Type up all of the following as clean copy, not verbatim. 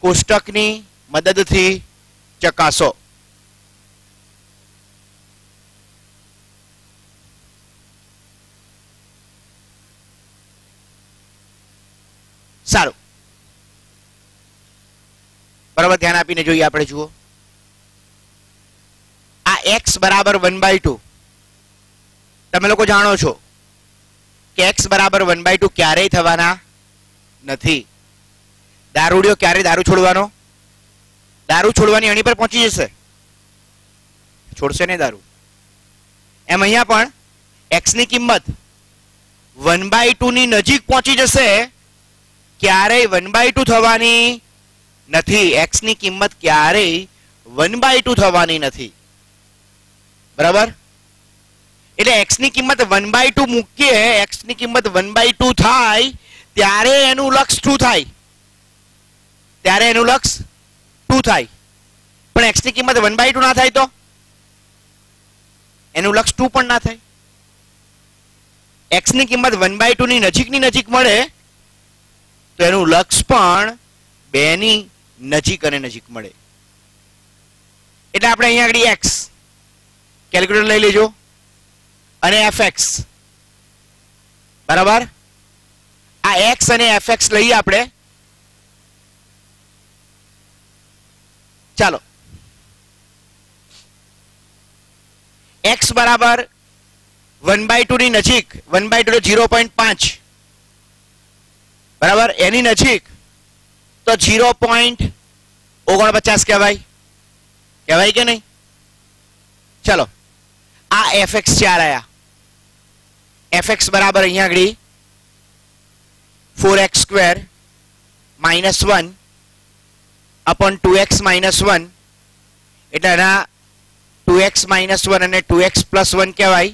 કોષ્ટકની મદદથી ચકાસો. સારું, બરાબર, ધ્યાન આપીને જોઈએ. આપણે જુઓ, આ x બરાબર 1/2. તમે લોકો જાણો છો કે x બરાબર 1/2 ક્યારેય થવાના નથી. દારૂડિયો ક્યારે દારૂ છોડવાનો? દારૂ છોડવાની અણી પર પહોંચી જશે, છોડશે નહીં દારૂ. એમ અહીંયા પણ x ની કિંમત 1/2 ની નજીક પહોંચી જશે, ક્યારેય 1/2 થવાની નથી. x ની કિંમત ક્યારેય 1/2 થવાની નથી. બરાબર? એટલે x ની કિંમત 1/2 મૂકીએ, x ની કિંમત 1/2 થાય ત્યારે એનું લક્ષ શું થાય? ત્યારે એનું લક્ષ 2 થાય. પણ x ની કિંમત 1/2 ના થાય તો એનું લક્ષ 2 પણ ના થાય. x ની કિંમત 1/2 ની નજીક મળે તો એનું લક્ષ પણ 2 ની નજીક અને નજીક મળે. એટલે આપણે અહીંયા આગળ x કેલ્ક્યુલેટર લઈ લેજો અને fx. બરાબર? આ x અને fx લઈએ આપણે. ચાલો, x બરાબર 1/2 ની નજીક, 1/2 0.5, બરાબર, એની નજીક તો 0.49 કહેવાય. કહેવાય કે નહીં? ચલો, આ fx 4 આયા. fx બરાબર અહીંયા આગળ 4x² - 1 upon 2x - 1, એટલે એના 2x - 1 અને 2x + 1 કહેવાય.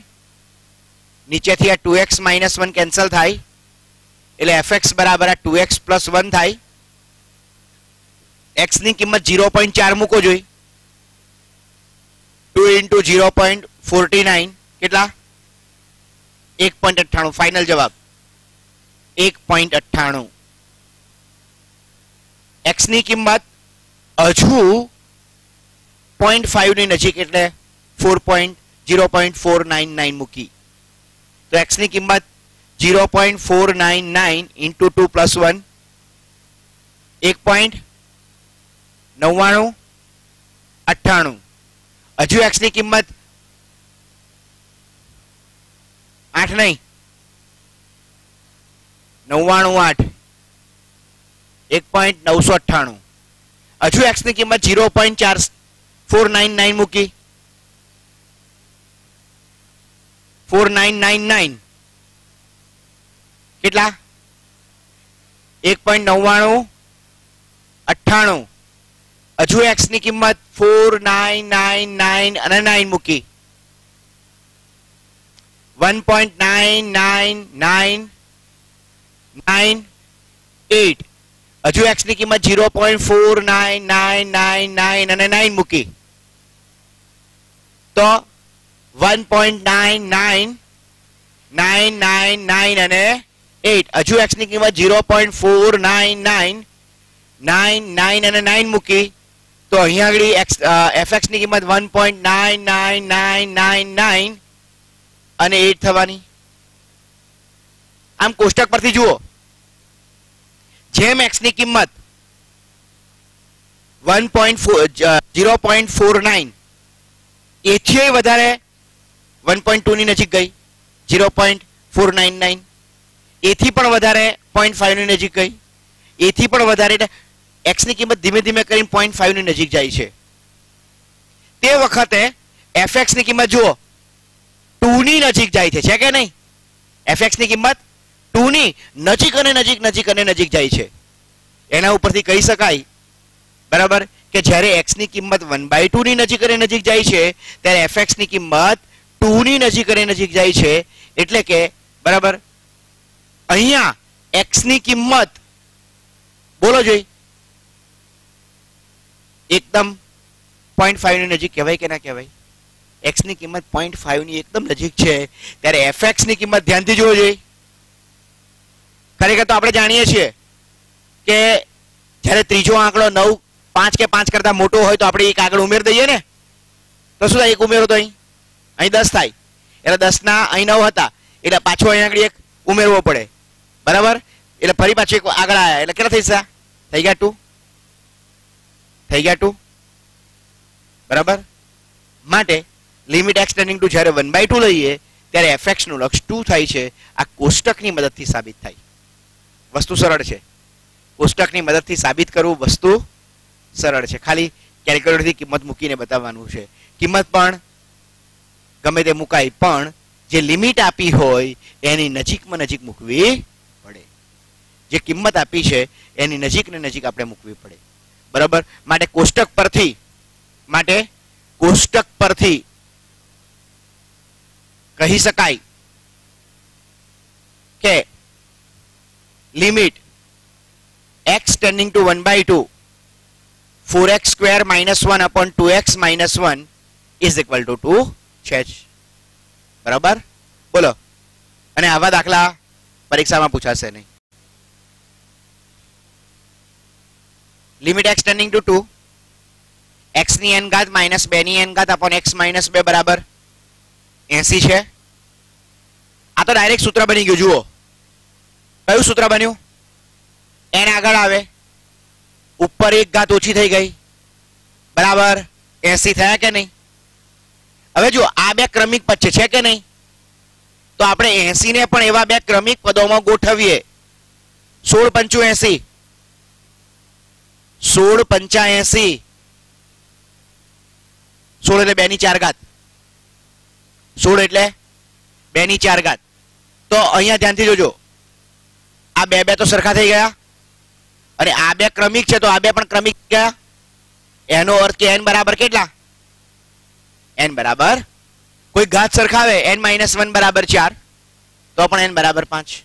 નીચેથી આ 2x - 1 કેન્સલ થાય એટલે fx બરાબર આ 2x + 1 થાય. x ની કિંમત 0.4 મૂકો જોઈ. 2 × 0.49 કેટલા? 1.98. ફાઇનલ જવાબ 1.98. x ની કિંમત હજુ 0.5 ની નજીક એટલે 0.499 મૂકી તો x ની કિંમત 0.499 × 2 + 1 1.9998. હજુ x ની કિંમત 8 નહીં, 998, 1.998. હજુ x ની કિંમત 0.499 મૂકી 4999 કેટલા? 1.9998. હજુ x ની કિંમત 4999 અને 9 મૂકી 1.99998. હજુ x ની કિંમત 0.49999 અને 9 મૂકી તો 1.99999 અને 8. હજુ x ની કિંમત 0.49999 અને 9 મૂકી તો અહીંયા આગળ fx ની કિંમત 1.99999 અને 8 થવાની. આમ કોષ્ટક પરથી જુઓ, જેમ x ની કિંમત 0.49 એથી વધારે 1.2 ની નજીક ગઈ 0.499, એથી પણ વધારે 0.5 ની નજીક ગઈ, એથી પણ વધારે, x ની કિંમત ધીમે ધીમે કરીને 0.5 ની નજીક જાય છે. તે વખતે fx ની કિંમત જુઓ 2 ની નજીક જાય છે કે નહીં? fx ની કિંમત 2 ની નજીક અને નજીક જાય છે. એના ઉપરથી કહી શકાય, બરાબર, કે જ્યારે x ની કિંમત 1/2 ની નજીક અને નજીક જાય છે ત્યારે fx ની કિંમત 2 ની નજીક અને નજીક જાય છે. એટલે કે બરાબર અહીંયા x ની કિંમત બોલો જોઈ એકદમ 0.5 ની નજીક કહેવાય કે ના કહેવાય? x ની કિંમત 0.5 ની એકદમ નજીક છે ત્યારે fx ની કિંમત ધ્યાનથી જોવો જોઈએ. ખરેખર તો આપણે જાણીએ છીએ કે જ્યારે ત્રીજો આંકડો 9 5 કે 5 કરતા મોટો હોય તો આપણે એક આગળ ઉમેર દઈએ ને, તો શું થાય? એક ઉમેરો તો અહીં 10 થાય. એટલે 10 ના અહીં 9 હતા એટલે પાછો અહીં આગળ એક ઉમેરવો પડે, બરાબર? એટલે ફરી પાછું એક આગળ આવ્યા એટલે કેટલા થઈ જશે? થઈ ગયા 2. થઈ ગયા 2, બરાબર? માટે લિમિટ x ટેન્ડિંગ ટુ જ્યારે 1/2 લઈએ ત્યારે fx નું લક્ષ 2 થાય છે. આ કોષ્ટકની મદદથી સાબિત થાય. વસ્તુ સરળ છે. કોષ્ટકની મદદથી સાબિત કરવું વસ્તુ સરળ છે. ખાલી કેલ્ક્યુલેટરથી કિંમત મૂકીને બતાવવાનું છે. કિંમત પણ ગમે તે મુકાય, પણ જે લિમિટ આપી હોય એની નજીકમાં નજીક મૂકવી પડે. જે કિંમત આપી છે એની નજીક ને નજીક આપણે મૂકવી પડે, બરાબર? માટે કોષ્ટક પરથી કહી શકાય કે limit x tending to 1/2 4x square minus 1 upon 2x minus 1 is equal to 2 છે જ, બરાબર? બોલો. અને આવા દાખલા પરીક્ષામાં પૂછાશે નહીં. Limit x tending to 2 x ની n ઘાત માઇનસ 2 ની n ઘાત અપોન x માઇનસ 2 બરાબર 80 છે. આ તો ડાયરેક્ટ સૂત્ર બની ગયું. જુઓ કયું સૂત્ર બન્યું? n આગળ આવે, ઉપર એક ઘાત ઓછી થઈ ગઈ, બરાબર? 80 થયા કે નહીં? હવે જો આ બે ક્રમિક પદ છે કે નહીં? તો આપણે 80 ને પણ એવા બે ક્રમિક પદોમાં ગોઠવીએ. 16 પંચું 80, 16 પંચા 80, 16 એટલે 2 ની 4 ઘાત, 16 એટલે 2 ની 4 ઘાત. તો અહીંયા ધ્યાનથી જોજો, આ બે તો સરખા થઈ ગયા અને આ બે ક્રમિક છે તો આ બે પણ ક્રમિક ગયા. એનો અર્થ કે n બરાબર કેટલા? n બરાબર કોઈ ઘાત સરખાવે n - 1 બરાબર 4 તો પણ n બરાબર 5.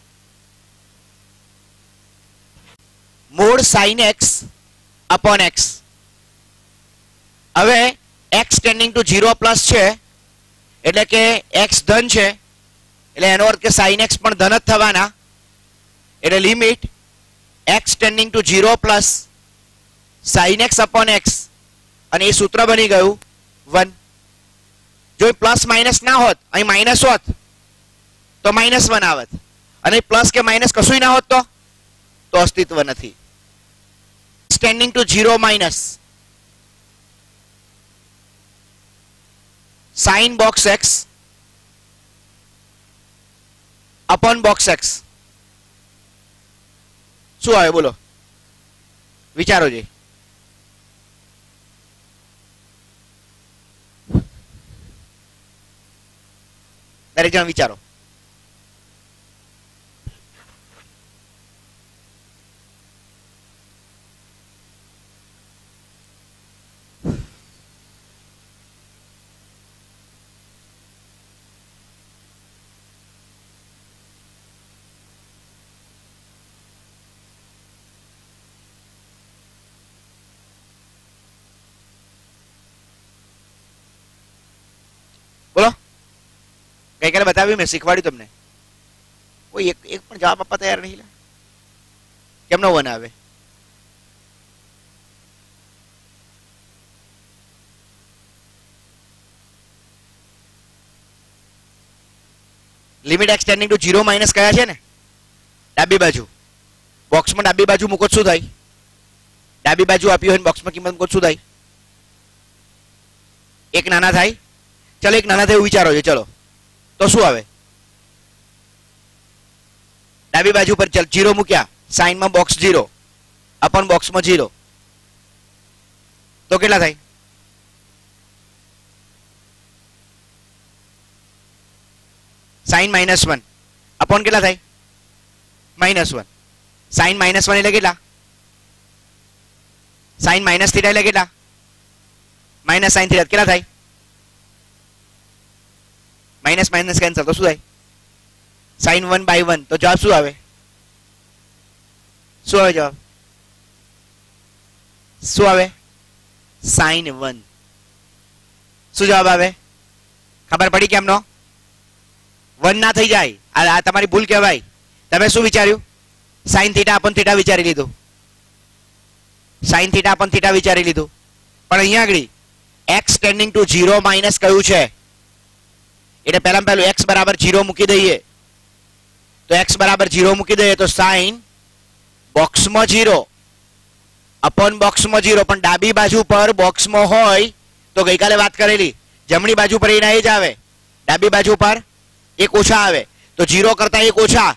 Mode sin x upon x. હવે x ટેન્ડિંગ ટુ 0 પ્લસ છે એટલે કે x ધન છે એટલે એનો અર્થ કે sin x પણ ધન જ થવાના. એટલે limit x tending to 0 plus sin x upon x, અને એ સૂત્ર બની ગયું 1. જો પ્લસ માઇનસ ના હોત, અહીં માઇનસ હોત તો -1 આવત, અને પ્લસ કે માઇનસ કશું ના હોત તો અસ્તિત્વ નથી. Tending to 0 minus sin box x upon box x શું આવે? બોલો, વિચારો જી. દરેક જણ વિચારો. બોલો. ગઈકાલે બતાવ્યું, મેં શીખવાડ્યું તમને. કોઈ એક પણ જવાબ આપવા તૈયાર નહીં. કેમનો 1 આવે? Limit x tending to 0 minus કયા છે ને? ડાબી બાજુ. બોક્સમાં ડાબી બાજુ મૂકો શું થાય? ડાબી બાજુ આપી હોય બોક્સમાં કિંમત મૂકો શું થાય? એક નાના થાય. ચલો એક નાના થાય એવું વિચારો છો. ચલો તો શું આવે? ડાબી બાજુ પર ચાલ 0 મૂક્યા, સાઈન માં બોક્સ 0 અપોન બોક્સમાં 0 તો કેટલા થાય? સાઈન -1 અપોન કેટલા થાય? -1. સાઈન -1 એટલે કેટલા? સાઈન -θ એટલે કેટલા? -sin θ કેટલા થાય? માઇનસ માઇનસ કેન્સલ તો શું થાય? sin 1/1. તો જવાબ શું આવે? શું આવે જવાબ? શું આવે? sin 1. શું જવાબ આવે? ખબર પડી કેમનો? 1 ના થઈ જાય. આ તમારી ભૂલ કહેવાય. તમે શું વિચાર્યું? sin θ અપોન θ વિચારી લીધું. સાઇન થીટા પણ થીટા વિચારી લીધું, પણ અહીંયા આગળ x ટેન્ડિંગ ટુ 0 માઇનસ કયું છે, એટલે પહેલામાં પહેલું x બરાબર 0 મૂકી દઈએ. તો x બરાબર 0 મૂકી દઈએ તો સાઇન બોક્સમાં 0 અપોન બોક્સમાં 0, પણ ડાબી બાજુ પર બોક્સમાં હોય તો ગઈકાલે વાત કરેલી જમણી બાજુ પર એના એ જ આવે, ડાબી બાજુ પર એક ઓછા આવે, તો 0 કરતા એક ઓછા,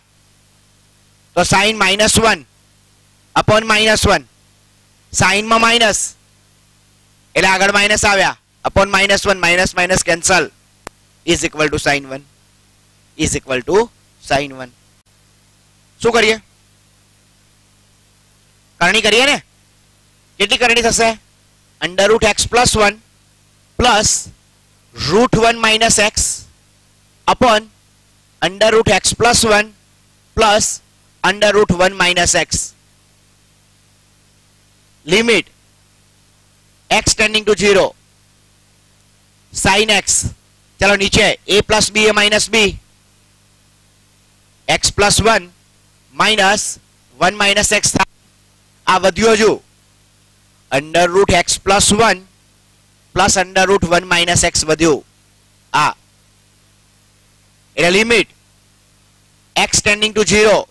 તો સાઇન -1 અપોન -1, સાઇનમાં માઇનસ એટલે આગળ માઇનસ આવ્યા, upon -1, minus minus cancel, is equal to sine 1, is equal to sine 1. શું કરીએ? કરણી કરીએ ને. કેટલી કરણી થશે? √x+1 plus √1 - x upon √x+1 plus √1 - x. Limit x tending to 0 sin x, ચલો નીચે a plus b a minus b, x+1 minus 1 - x થાય. આ વધ્યો હજુ √x+1 પ્લસ √1 - x વધ્યું. આ એટલે limit x tending to 0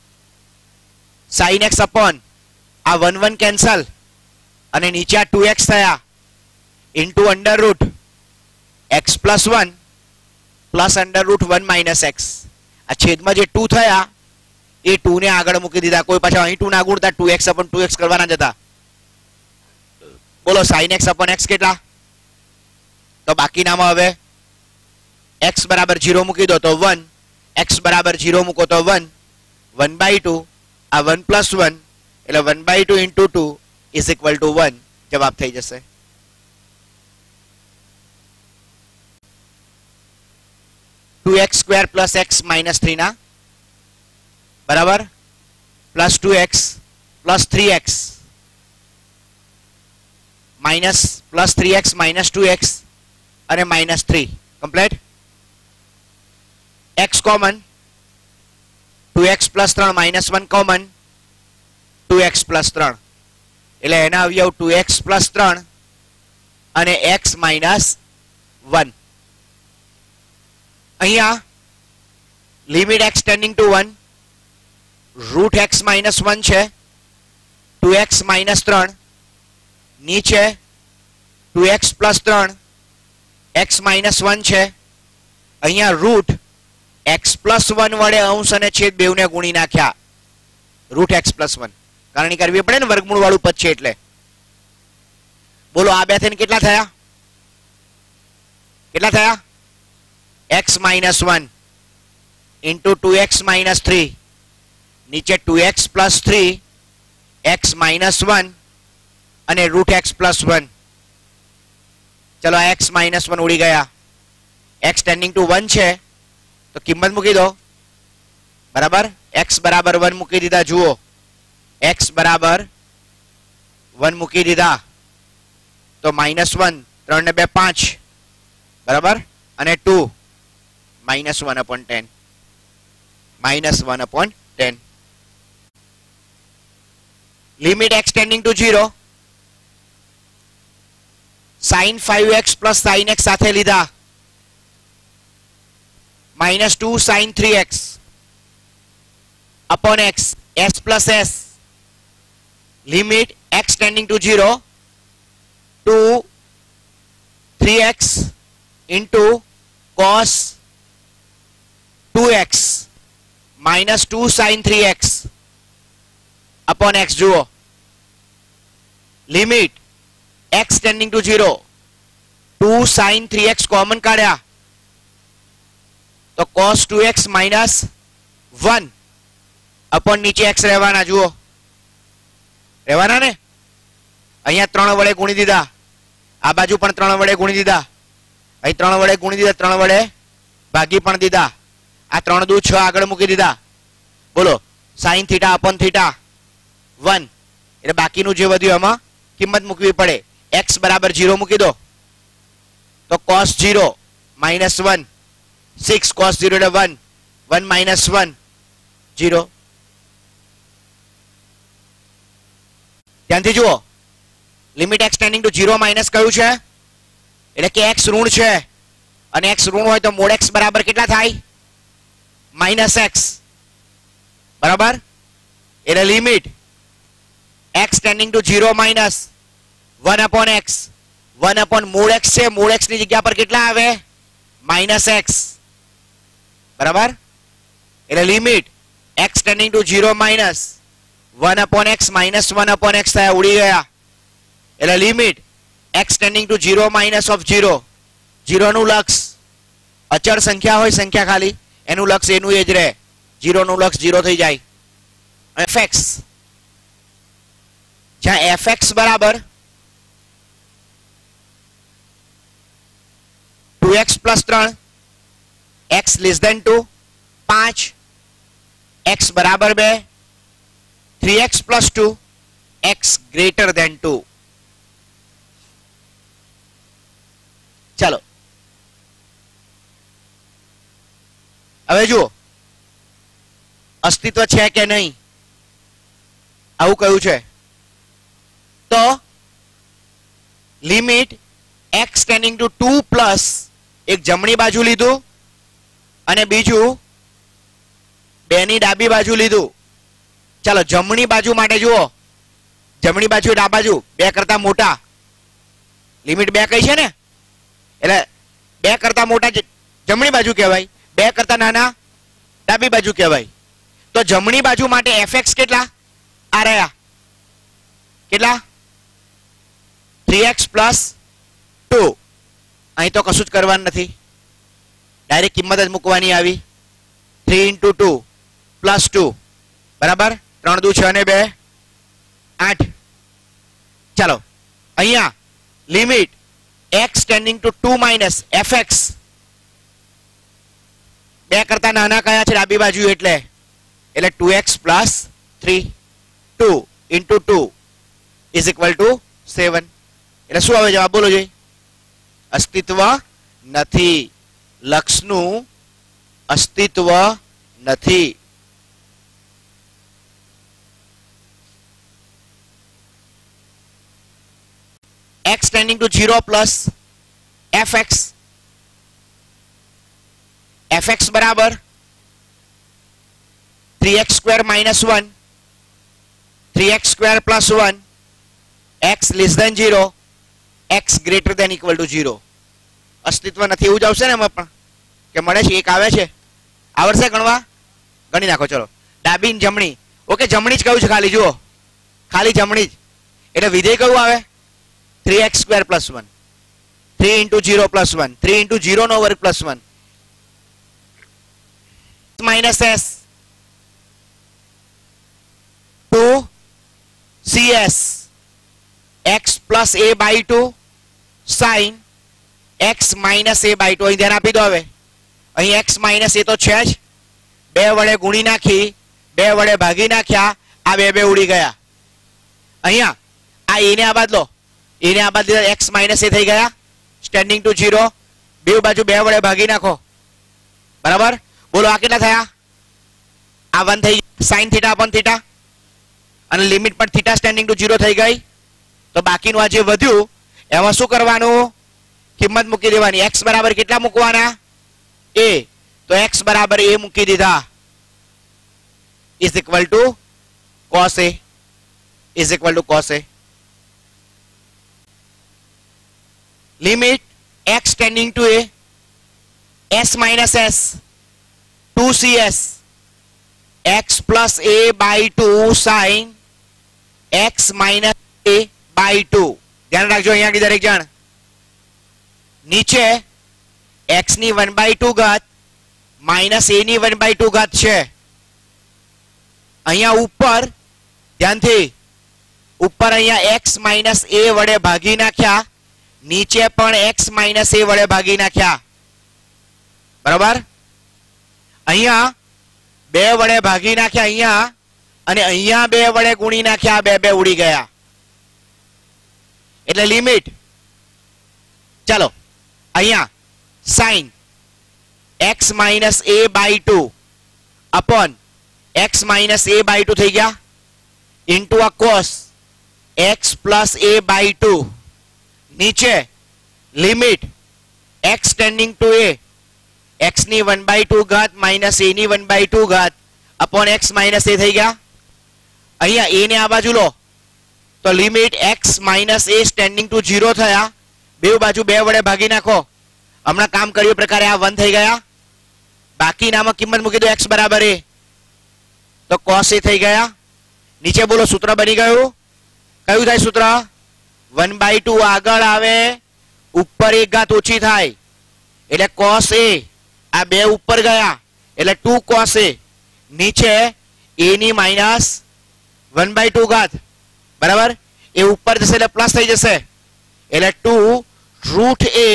sin x upon આ 1 1 કેન્સલ અને નીચે આ 2x થયા ઇન્ટુ √x+1 પ્લસ √1 - x. આ છેદમાં જે 2 થયા એ 2 ને આગળ મૂકી દીધા, કોઈ પાછા અહીં 2 ના ગુણતા 2x અપોન 2x કરવાના જતા. બોલો sin x અપોન x કેટલા? તો બાકીનામાં હવે x બરાબર 0 મૂકી દો તો 1, x બરાબર 0 મૂકો તો 1, 1/2 આ 1 + 1 એટલે 1/2 ઇન્ટુ 2 ઇઝ ઇક્વલ ટુ 1. જવાબ થઈ જશે. (2x² + x - 3) ના બરાબર plus 2x plus 3x minus plus 3x minus 2x અને -3 complete. x common 2x + 3 -1 common 2x + 3 એટલે એના અવયવ 2x + 3 અને x - 1. અહીંયા limit x tending to 1 √x - 1 છે, 2x - 3 નીચે 2x + 3 x - 1 છે. અહીંયા √x+1 વડે અંશ અને છેદ બેવને ગુણી નાખ્યા. √x+1 કારણ કરવી પડે ને, વર્ગમૂળ વાળું પદ છે એટલે. બોલો આ બે થઈને કેટલા થયા? કેટલા થયા? x - 1 ઇન્ટુ 2x - 3 નીચે 2x + 3 x - 1 અને √x+1. ચલો આ x - 1 ઉડી ગયા. x ટેન્ડિંગ ટુ 1 છે તો કિંમત મૂકી દો બરાબર. x બરાબર 1 મૂકી દીધા. જુઓ x બરાબર 1 મૂકી દીધા તો -1 3 ને 2 5 બરાબર અને 2 -1/10 -1/10. Limit x tending to 0 sin 5x plus sin x સાથે લીધા -2 sin 3x upon x s plus s. Limit x tending to 0 2 3x into cos 2x -2 sin 3x upon x. જુઓ limit x tending to 0 2 sin 3x common કાઢ્યા તો cos 2x -1 upon નીચે x રહેવાના. જુઓ રહેવાના ને. અહીંયા 3 વડે ગુણી દીધા, આ બાજુ પણ 3 વડે ગુણી દીધા, અહીં 3 વડે ગુણી દીધા, 3 વડે ભાગી પણ દીધા. આ 3 દુ 6 આગળ મૂકી દીધા. બોલો sin થીટા upon થીટા 1 એટલે બાકીનું જે વધ્યું એમાં કિંમત મૂકવી પડે. x બરાબર 0 મૂકી દો તો cos 0 -1 6 cos 0 એટલે 1 1 -1 0. ધ્યાનથી જુઓ limit x tending to 0 minus કયું છે? એટલે કે x ઋણ છે અને x ઋણ હોય તો મોડ x બરાબર કેટલા થાય? -x. બરાબર? એટલે limit x tending to 0 minus 1/x 1/mod x છે. મોડ x ની જગ્યા પર કેટલા આવે? -x. બરાબર? એટલે limit x tending to 0 minus 1/x minus 1/x થયા, ઉડી ગયા. એટલે limit x tending to 0 minus of 0 0 નું લક્ષ અચળ સંખ્યા હોય, સંખ્યા ખાલી એનું લક્ષ એનું એ જ રહે. 0 નું લક્ષ 0 થઈ જાય. fx જ્યાં fx બરાબર 2x plus 3 x less than 2 5 x બરાબર 2 3x plus 2 x greater than 2. ચાલો હવે જુઓ અસ્તિત્વ છે કે નહીં આવું કયું છે. તો limit x tending to 2 plus એક જમણી બાજુ લીધું અને બીજું 2 ની ડાબી બાજુ લીધું. ચાલો જમણી બાજુ માટે જુઓ, જમણી બાજુ ડાબી બાજુ 2 કરતા મોટા, લિમિટ 2 કઈ છે ને, એટલે 2 કરતા મોટા જમણી બાજુ કહેવાય, 2 કરતા નાના ડાબી બાજુ કહેવાય. તો જમણી બાજુ માટે fx કેટલા આ રહ્યા? કેટલા? 3x plus 2. અહીં તો કશું જ કરવાનું નથી, ડાયરેક્ટ કિંમત જ મૂકવાની આવી. 3 × 2 પ્લસ 2 બરાબર 3 દુ 6 ને 2 8. ચાલો અહીંયા limit x tending to 2 minus fx 2 કરતા નાના કયા છે ડાબી બાજુ, એટલે 2x plus 3 2 × 2 is equal two 7. એટલે શું આવે જવાબ? બોલો જોઈએ. અસ્તિત્વ નથી, લક્ષનું અસ્તિત્વ નથી. x tending to 0 plus fx fx બરાબર 3x² minus 1 3x² plus 1 x less than 0 x greater than equal to 0. અસ્તિત્વ નથી એવું જ આવશે ને એમાં પણ કે મળે છે, એક આવે છે, આવડશે ગણવા? ગણી નાખો. ચલો ડાબી ને જમણી. ઓકે જમણી જ કહ્યું છે ખાલી, જુઓ ખાલી જમણી જ. એટલે વિધેય કયું આવે? 3x² પ્લસ 1 3 × 0 પ્લસ 1 3 × 0 નો વર્ગ plus 1 minus s 2 cs x plus a by 2 sin x minus a by 2. અહીં ધ્યાન આપી દો. હવે અહીં x માઇનસ a તો છે જ, 2 વડે ગુણી નાખી, 2 વડે ભાગી નાખ્યા, આ 2 ઉડી ગયા. અહીંયા આ a ને આ બાદ લો, a ને આ બાદ લીધા, x માઇનસ a થઈ ગયા સ્ટેન્ડિંગ ટુ 0. બે બાજુ 2 વડે ભાગી નાખો. બરાબર? બોલો આ કેટલા થયા? આ 1 થઈ sin θ upon θ અને લિમિટ પણ θ સ્ટેન્ડિંગ ટુ 0 થઈ ગઈ. તો બાકીનું આ જે વધ્યું એમાં શું કરવાનું? કિંમત મૂકી દેવાની. x બરાબર કેટલા મૂકવાના? a. તો x બરાબર a મૂકી દીધા is equal to cos a is equal to cos a. Limit x tending to a s minus s 2cs x plus a by 2 sin x minus a by 2. ધ્યાન રાખજો અહીંયા દરેક જણ. નીચે x ની 1/2 ઘાત માઇનસ a ની 1/2 ઘાત છે. અહીંયા ઉપર ધ્યાનથી, ઉપર અહીંયા x માઇનસ a વડે ભાગી નાખ્યા, નીચે પણ x માઇનસ a વડે ભાગી નાખ્યા. બરાબર? અહીંયા 2 વડે ભાગી નાખ્યા અહીંયા, અને અહીંયા 2 વડે ગુણી નાખ્યા, 2 ઉડી ગયા. એટલે લિમિટ ચાલો અહીંયા sin x minus a by 2 upon x minus a by 2 થઈ ગયા ઇન્ટુ આ cos x plus a by 2 નીચે limit x tending to a x ની 1/2 ઘાત માઇનસ a ની 1/2 ઘાત અપોન x માઇનસ a થઈ ગયા. અહીંયા a ને આ બાજુ લો તો limit x minus a tending to 0 થયા. બે બાજુ 2 વડે ભાગી નાખો. હમણાં કામ કર્યું પ્રકારે આ 1 થઈ ગયા. બાકીનામાં કિંમત મૂકી દો x બરાબર a તો cos a થઈ ગયા. નીચે બોલો સૂત્ર બની ગયું. કયું થાય સૂત્ર? 1/2 આગળ આવે ઉપર એક ઘાત ઓછી થાય એટલે cos a. આ 2 ઉપર ગયા એટલે 2 cos a. નીચે a ની માઇનસ 1/2 ઘાત બરાબર. એ ઉપર જશે એટલે પ્લસ થઈ જશે એટલે 2 રૂટ a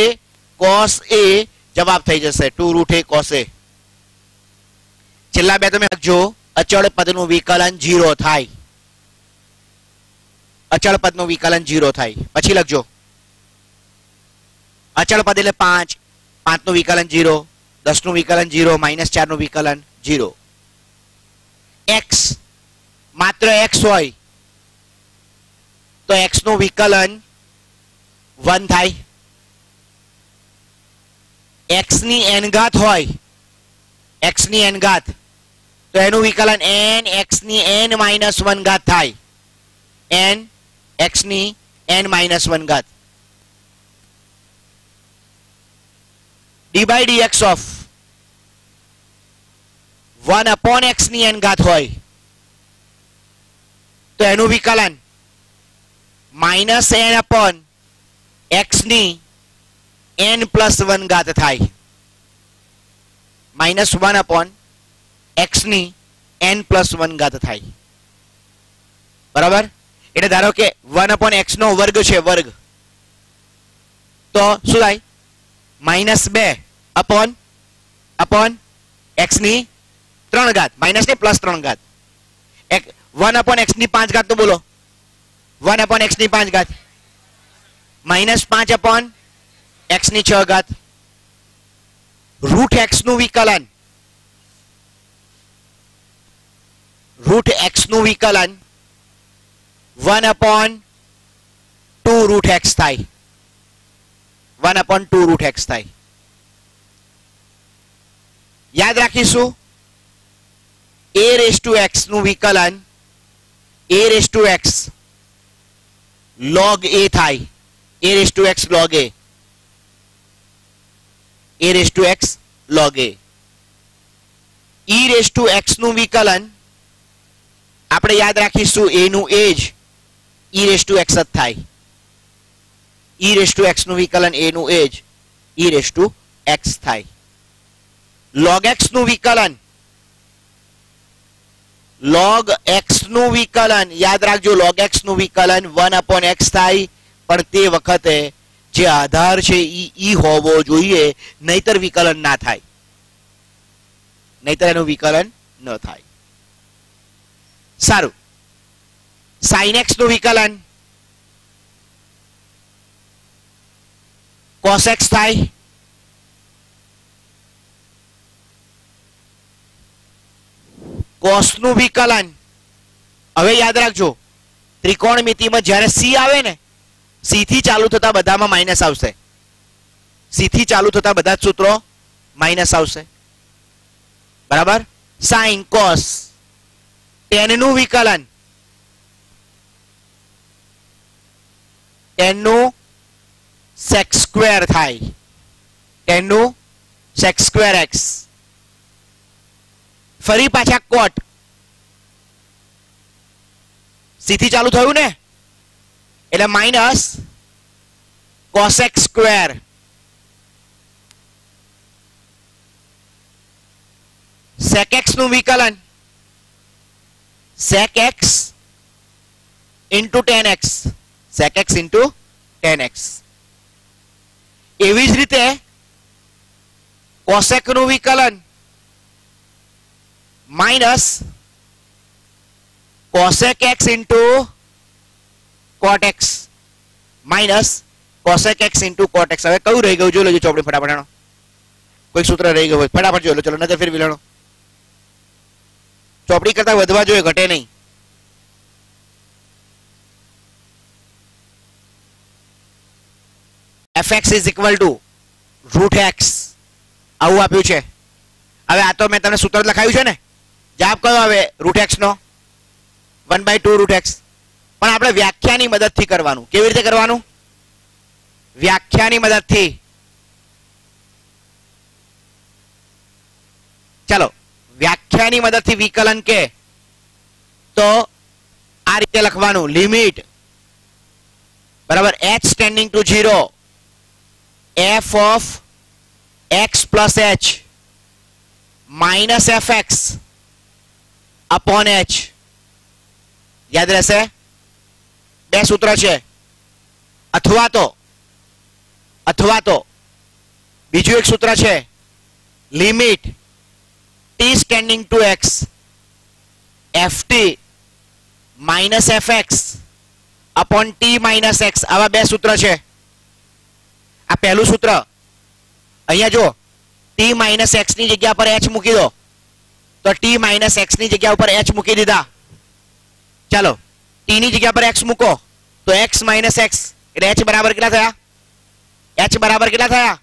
cos a જવાબ થઈ જશે. 2 રૂટ a cos a. છેલ્લા બે તમે લખજો. અચળ પદનું વિકલન 0 થાય. અચળ પદનું વિકલન 0 થાય. પછી લખજો અચળ પદ એટલે 5. 5 નું વિકલન 0, 10 નું વિકલન 0, -4 નું વિકલન 0. x માત્ર x હોય તો x નું વિકલન 1 થાય. x ની n ઘાત હોય x ની n ઘાત તો એનું વિકલન n x ની n માઇનસ 1 ઘાત થાય. n x ની n માઇનસ 1 ઘાત. d by dx of 1 upon x ની n ઘાત હોય તો એનું વિકલન માઇનસ n upon x ની n પ્લસ 1 ઘાત થાય. માઇનસ 1 upon x ની n પ્લસ 1 ઘાત થાય. બરાબર. એટલે ધારો કે 1 upon x નો વર્ગ છે વર્ગ તો શું થાય? -2 upon x ની 3 ઘાત માઇનસ ને પ્લસ 3 ઘાત. 1 upon x ની 5 ઘાત તો બોલો 1 upon x ની 5 ઘાત -5 upon x ની 6 ઘાત. રૂટ x નું વિકલન રૂટ x નું વિકલન 1 upon 2 રૂટ x થાય. 1 upon 2 રૂટ x થાય. યાદ રાખીશું a raised to x નું વિકલન a raised to x log a થાય. a raised to x log a. a raised to x log a. e raised to x નું વિકલન આપણે યાદ રાખીશું a નું a જ e raised to x જ થાય. e raised to x નું વિકલન a નું a જ e raised to x થાય. log x નું વિકલન log x નું વિકલન યાદ રાખજો. log x નું વિકલન 1 upon x થાય પણ તે વખતે જે આધાર છે ઈ હોવો જોઈએ નહીતર વિકલન ના થાય. નહીતર એનું વિકલન ન થાય. સારું. sin x નું વિકલન cos x થાય. cos નું વિકલન હવે યાદ રાખજો ત્રિકોણમિતિમાં જ્યારે c આવે ને c થી ચાલુ થતા બધામાં માઇનસ આવશે. c થી ચાલુ થતા બધા જ સૂત્રો માઇનસ આવશે. બરાબર. sin cos tan નું વિકલન tan નું sec square થાય. tan નું sec square x. ફરી પાછા કોટ c થી ચાલુ થયું ને એટલે minus cosec square. sec x નું વિકલન sec x into tan x. sec x into tan x. એવી જ રીતે cosec નું વિકલન minus cosec x into cot x minus cosec x into cot x. હવે કયું રહી ગયું જોઈ લેજો ચોપડી ફટાફટ. કોઈ સૂત્ર રહી ગયું હોય ફટાફટ જોઈ લો. ચલો નજર ફેરવી લેવાનો. ચોપડી કરતા વધવા જોઈએ ઘટે નહીં. fx is equal to root x આવું આપ્યું છે. હવે આ તો મેં તમને સૂત્ર લખાયું છે ને, જવાબ કયો આવે રૂટ એક્સ નો? 1/2 રૂટ એક્સ. પણ આપણે વ્યાખ્યાની મદદથી કરવાનું. કેવી રીતે કરવાનું? વ્યાખ્યાની મદદથી. ચાલો વ્યાખ્યાની મદદથી વિકલન કે તો આ રીતે લખવાનું, લિમિટ બરાબર h tending to 0 f of x plus h minus fx upon h. યાદ રહેશે? બે સૂત્ર છે. અથવા તો બીજું એક સૂત્ર છે, limit t tending to x ft minus fx upon t minus x. આવા બે સૂત્ર છે. આ પહેલું સૂત્ર, અહીંયા જો t માઇનસ x ની જગ્યા પર h મૂકી દો તો t માઇનસ x ની જગ્યા ઉપર h મૂકી દીધા. ચાલો t ની જગ્યા પર x મૂકો તો x માઇનસ x એટલે h બરાબર કેટલા થયા? h બરાબર કેટલા થયા?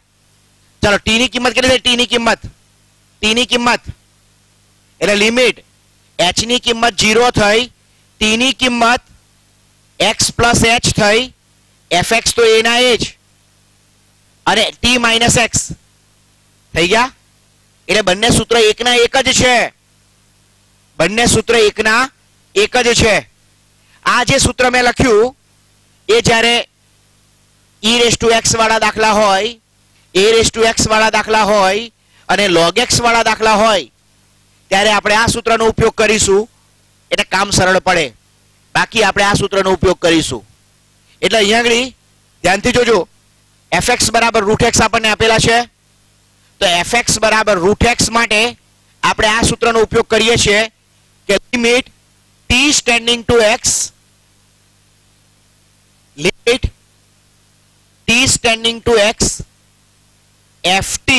ચાલો t ની કિંમત કેટલી થઈ? t ની કિંમત એટલે લિમિટ h ની કિંમત 0 થઈ, t ની કિંમત x પ્લસ h થઈ, fx તો એના એ જ અને t માઇનસ x થઈ ગયા. એટલે બંને સૂત્ર એકના એક જ છે. બંને સૂત્ર એકના એક જ છે. આ જે સૂત્ર મેં લખ્યું એ જ્યારે e રેઝ ટુ x વાળા દાખલા હોય, a રેઝ ટુ x વાળા દાખલા હોય અને log x વાળા દાખલા હોય ત્યારે આપણે આ સૂત્રનો ઉપયોગ કરીશું એટલે કામ સરળ પડે. બાકી આપણે આ સૂત્રનો ઉપયોગ કરીશું. એટલે અહીંયા આગળ ધ્યાનથી જોજો, fx બરાબર રૂટ x આપણને આપેલા છે તો fx બરાબર રૂટ x માટે આપણે આ સૂત્રનો ઉપયોગ કરીએ છીએ કે limit t tending to x limit t tending to x ft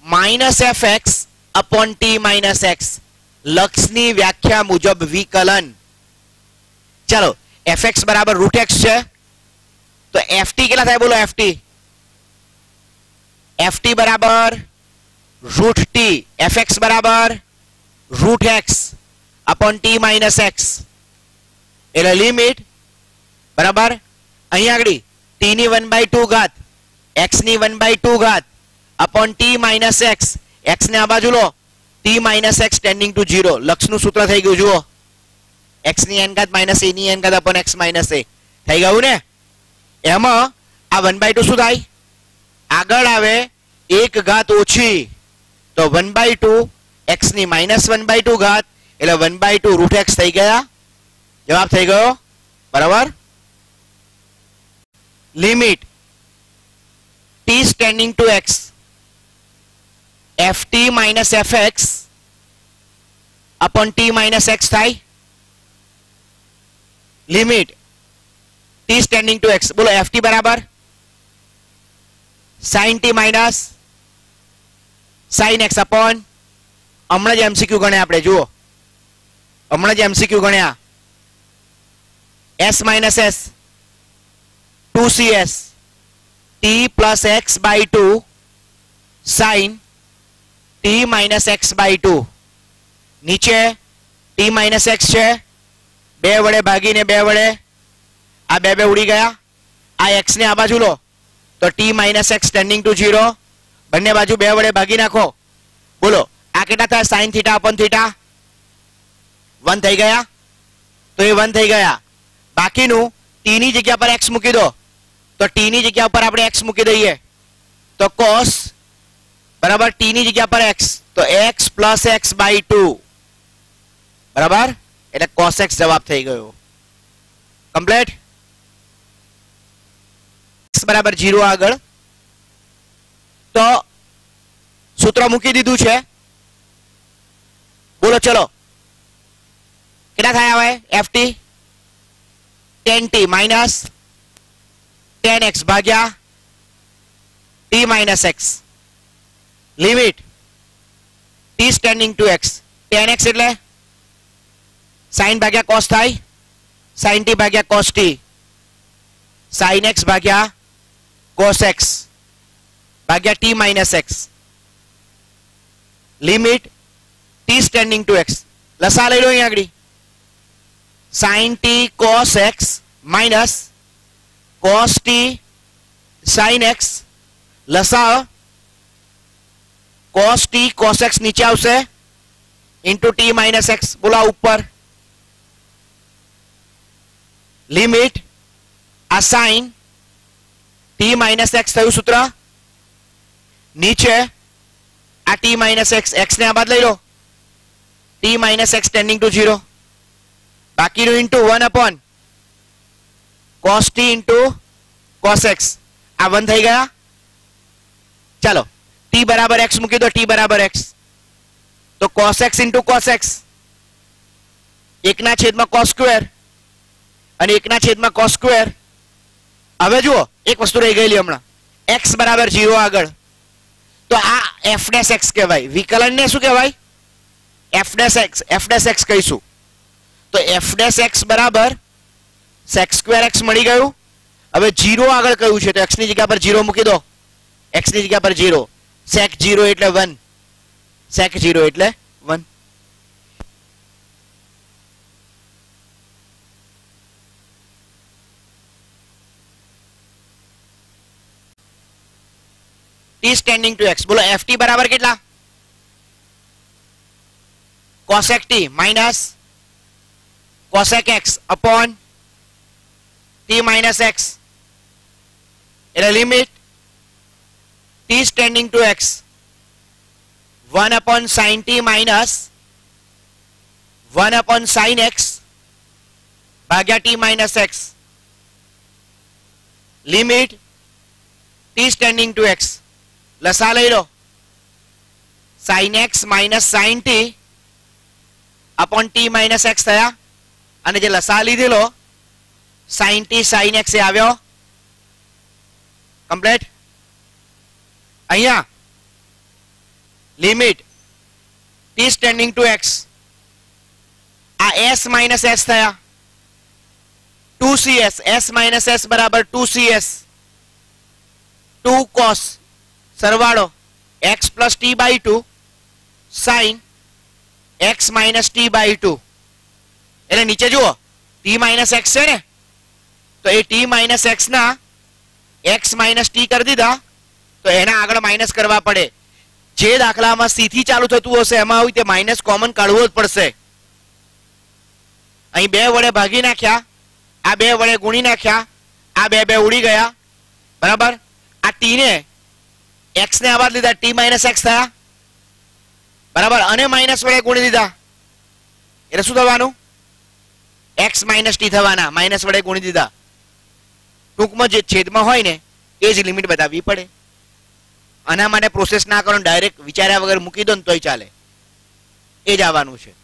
minus fx upon t minus x. લક્ષની વ્યાખ્યા મુજબ વિકલન. ચાલો fx બરાબર રૂટ x છે તો ft કેટલા થાય? બોલો ft બરાબર રૂટ t, fx બરાબર root x upon t minus x. એટલે લિમિટ બરાબર અહીંયા આગળ t ની 1/2 ઘાત x ની 1/2 ઘાત upon t minus x. x ને આ બાજુ લો, t minus x tending to 0. લક્ષનું સૂત્ર થઈ ગયું. જુઓ x ની n ઘાત માઇનસ a ની n ઘાત અપોન x માઇનસ a થઈ ગયું ને. એમાં આ 1/2 શું થાય? આગળ આવે એક ઘાત ઓછી તો 1/2 x ની માઇનસ 1/2 ઘાત એટલે 1/2 રૂટ x થઈ ગયા. જવાબ થઈ ગયો બરાબર. Limit t tending to x ft minus fx upon t minus x થાય. Limit t tending to x બોલો ft બરાબર sin t minus sin x upon હમણાં જ MCQ ગણ્યા આપણે. જુઓ હમણાં જ MCQ ગણ્યા s minus s 2cs t plus x by 2 sin t minus x by 2. નીચે t માઇનસ x છે, 2 વડે ભાગીને 2 વડે આ 2 ઉડી ગયા. આ x ને આ બાજુ લો તો t minus x tending to 0. બંને બાજુ 2 વડે ભાગી નાખો. બોલો આ કેટલા થાય? sin થીટા અપોન થીટા 1 થઈ ગયા. તો એ 1 થઈ ગયા. બાકીનું t ની જગ્યા પર x મૂકી દો તો t ની જગ્યા પર આપણે x મૂકી દઈએ તો cos બરાબર t ની જગ્યા પર x તો x પ્લસ x બાય 2 બરાબર. એટલે cos x જવાબ થઈ ગયો. કમ્પ્લીટ. x બરાબર 0 આગળ તો સૂત્ર મૂકી દીધું છે. બોલો ચલો કેટલા થાય હવે? ft tan t minus tan x ભાગ્યા t minus x. Limit t tending to x tan x એટલે sin ભાગ્યા cos થાય, sin t ભાગ્યા cos t sin x ભાગ્યા cos x ભાગ્યા t minus x limit t standing to x લસા લઈ લો અહીં આગળ sin t cos x minus cos t sin x લસા cos t cos x નીચે આવશે into t minus x બોલા ઉપર લિમિટ આ sin t minus x થયું સૂત્ર નીચે આ t minus x x ને આ બાદ લઈ લો t minus x tending to 0 બાકીનું into 1 upon cos t into cos x આ 1 થઈ ગયા ચાલો t બરાબર x મૂકી દો t બરાબર x તો cos x into cos x એકના છેદમાં cos સ્ક્વેર અને એકના છેદમાં cos સ્ક્વેર હવે જુઓ એક વસ્તુ રહી ગયેલી હમણાં x બરાબર 0 આગળ તો આ f ડેશ x કહેવાય વિકલનને શું કહેવાય f ડેશ x કહીશું તો f ડેશ x બરાબર sec સ્ક્વેર x મળી ગયું હવે 0 આગળ કયું છે તો x ની જગ્યા પર 0 મૂકી દો x ની જગ્યા પર 0 sec 0 એટલે 1 sec 0 એટલે 1 t standing to x બોલો ft બરાબર કેટલા cosec t minus cosec x upon t minus x એટલે limit t standing to x 1 upon sin t minus 1 upon sin x ભાગ્યા t minus x limit t standing to x લસા લઈ લો sin x minus sin t upon t minus x થયા અને જે લસા લીધેલો sin t sin x એ આવ્યો complete અહીંયા limit t standing to x આ s minus s થયા 2cs s minus s બરાબર 2cs 2 cos સરવાળો x plus t by 2 sin x minus t by 2 એટલે નીચે જુઓ t minus x છે ને તો એ t minus x ના x minus t કરી દીધા તો એના આગળ માઇનસ કરવા પડે જે દાખલામાં c થી ચાલુ થતું હશે એમાં આવી તે માઇનસ કોમન કાઢવો જ પડશે અહીં 2 વડે ભાગી નાખ્યા આ 2 વડે ગુણી નાખ્યા આ 2 ઉડી ગયા બરાબર આ t ને x ને આબાદ લીધા t minus x થયા બરાબર અને માઇનસ વડે ગુણી દીધા એટલે શું થવાનું x minus t થવાના માઇનસ વડે ગુણી દીધા ટૂંકમાં જે છેદમાં હોય ને એ જ લિમિટ બતાવવી પડે આના માટે પ્રોસેસ ના કરો ડાયરેક્ટ વિચાર્યા વગર મૂકી દો ને તોય ચાલે એ જ આવવાનું છે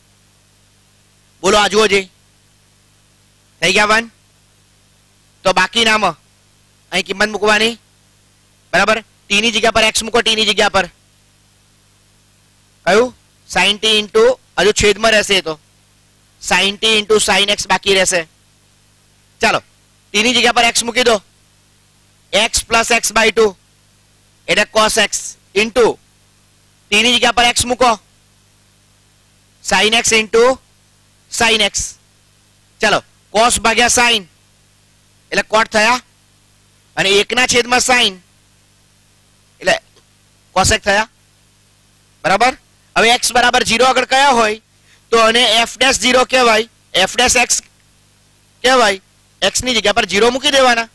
બોલો આ જુઓ જે થઈ ગયા 1 તો બાકી નામ અહીં કિંમત મૂકવાની બરાબર t ની જગ્યા પર x મૂકો t ની જગ્યા પર કયું sin t into હજુ છેદમાં રહેશે તો sin t into sin x બાકી રહેશે ચાલો t ની જગ્યા પર x મૂકી દો x plus x by 2 એટલે cos x into t ની જગ્યા પર x મૂકો sin x into sin x ચાલો cos ભાગ્યા sin એટલે cot થયા અને એકના છેદમાં sin એટલે cos x થયા બરાબર હવે x બરાબર 0 આગળ કયા હોય તો અને f dash 0 કહેવાય f dash x કહેવાય x ની જગ્યા પર 0 મૂકી દેવાના